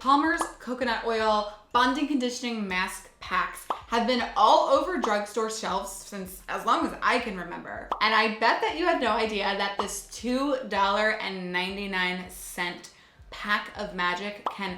Palmer's coconut oil bonding conditioning mask packs have been all over drugstore shelves since as long as I can remember. And I bet that you had no idea that this $2.99 pack of magic can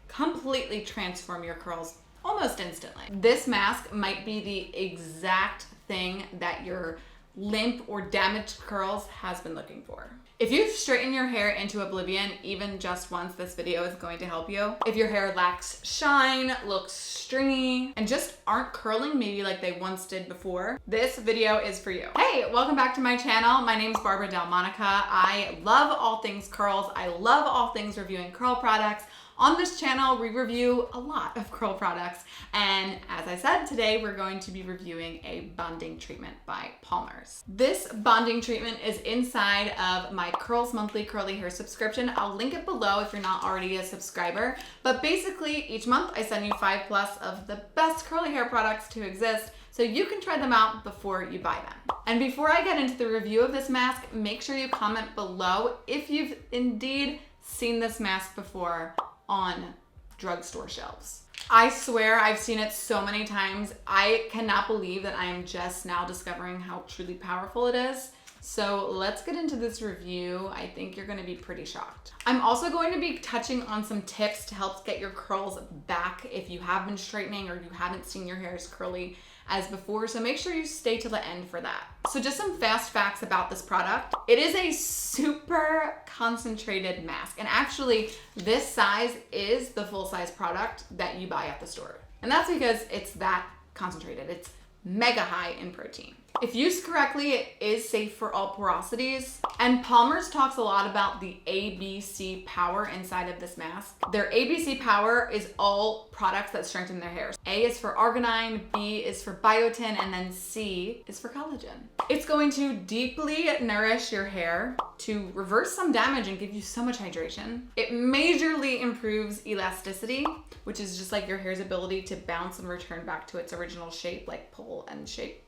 completely transform your curls almost instantly. This mask might be the exact thing that your limp or damaged curls has been looking for. If you've straightened your hair into oblivion even just once, this video is going to help you. If your hair lacks shine, looks stringy, and just aren't curling maybe like they once did before, this video is for you. Hey, welcome back to my channel. My name is Barbara Delmonica. I love all things curls. I love all things reviewing curl products. On this channel, we review a lot of curl products. And as I said, today we're going to be reviewing a bonding treatment by Palmer's. This bonding treatment is inside of my Curls Monthly Curly Hair subscription. I'll link it below if you're not already a subscriber. But basically, each month I send you 5+ of the best curly hair products to exist, so you can try them out before you buy them. And before I get into the review of this mask, make sure you comment below if you've indeed seen this mask before on drugstore shelves. I swear I've seen it so many times. I cannot believe that I am just now discovering how truly powerful it is. So let's get into this review. I think you're gonna be pretty shocked. I'm also going to be touching on some tips to help get your curls back if you have been straightening or you haven't seen your hair as curly as before, so make sure you stay till the end for that. So just some fast facts about this product. It is a super concentrated mask, and actually this size is the full size product that you buy at the store. And that's because it's that concentrated. It's mega high in protein. If used correctly, it is safe for all porosities. And Palmer's talks a lot about the ABC power inside of this mask. Their ABC power is all products that strengthen their hair. A is for arginine, B is for biotin, and then C is for collagen. It's going to deeply nourish your hair to reverse some damage and give you so much hydration. It majorly improves elasticity, which is just like your hair's ability to bounce and return back to its original shape, like pull and shape.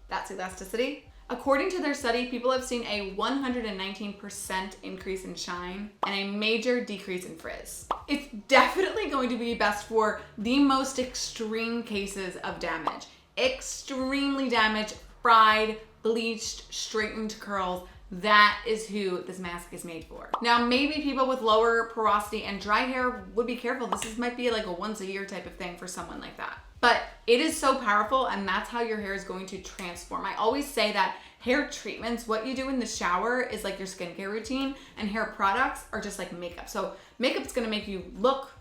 That's elasticity. According to their study, people have seen a 119% increase in shine and a major decrease in frizz. It's definitely going to be best for the most extreme cases of damage. Extremely damaged, fried, bleached, straightened curls. That is who this mask is made for. Now, maybe people with lower porosity and dry hair would be careful. This might be like a once a year type of thing for someone like that. But it is so powerful, and that's how your hair is going to transform. I always say that hair treatments, what you do in the shower is like your skincare routine, and hair products are just like makeup. So makeup's gonna make you look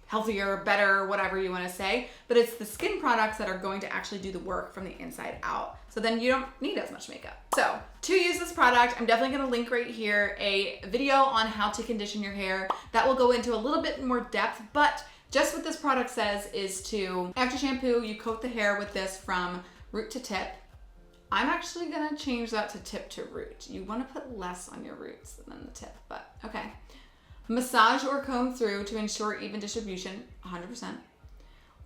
healthier, better, whatever you wanna say, but it's the skin products that are going to actually do the work from the inside out. So then you don't need as much makeup. So to use this product, I'm definitely gonna link right here a video on how to condition your hair that will go into a little bit more depth, but just what this product says is to, after shampoo, you coat the hair with this from root to tip. I'm actually gonna change that to tip to root. You wanna put less on your roots than the tip, but okay. Massage or comb through to ensure even distribution, 100%.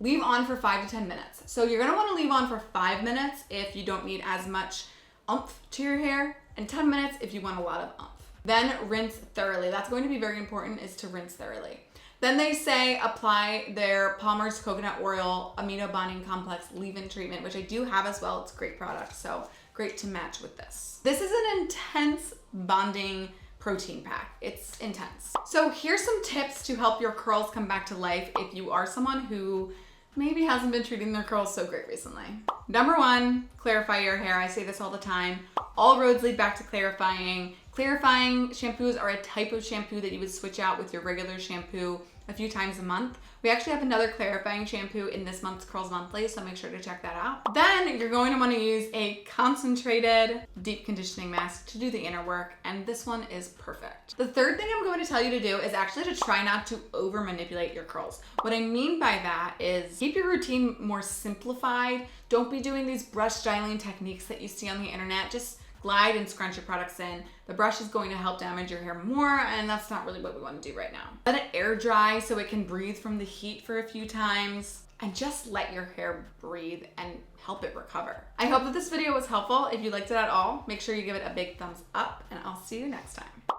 Leave on for 5 to 10 minutes. So you're gonna wanna leave on for 5 minutes if you don't need as much oomph to your hair, and 10 minutes if you want a lot of oomph. Then rinse thoroughly. That's going to be very important, is to rinse thoroughly. Then they say apply their Palmer's Coconut Oil Amino Bonding Complex leave-in treatment, which I do have as well. It's a great product, so great to match with this. This is an intense bonding protein pack. It's intense. So here's some tips to help your curls come back to life if you are someone who maybe hasn't been treating their curls so great recently. Number 1, clarify your hair. I say this all the time. All roads lead back to clarifying. Clarifying shampoos are a type of shampoo that you would switch out with your regular shampoo a few times a month. We actually have another clarifying shampoo in this month's Curls Monthly, so make sure to check that out. Then you're going to want to use a concentrated deep conditioning mask to do the inner work, and this one is perfect. The third thing I'm going to tell you to do is actually to try not to over manipulate your curls. What I mean by that is keep your routine more simplified. Don't be doing these brush styling techniques that you see on the internet. Just glide and scrunch your products in. The brush is going to help damage your hair more, and that's not really what we want to do right now. Let it air dry so it can breathe from the heat for a few times, and just let your hair breathe and help it recover. I hope that this video was helpful. If you liked it at all, make sure you give it a big thumbs up, and I'll see you next time.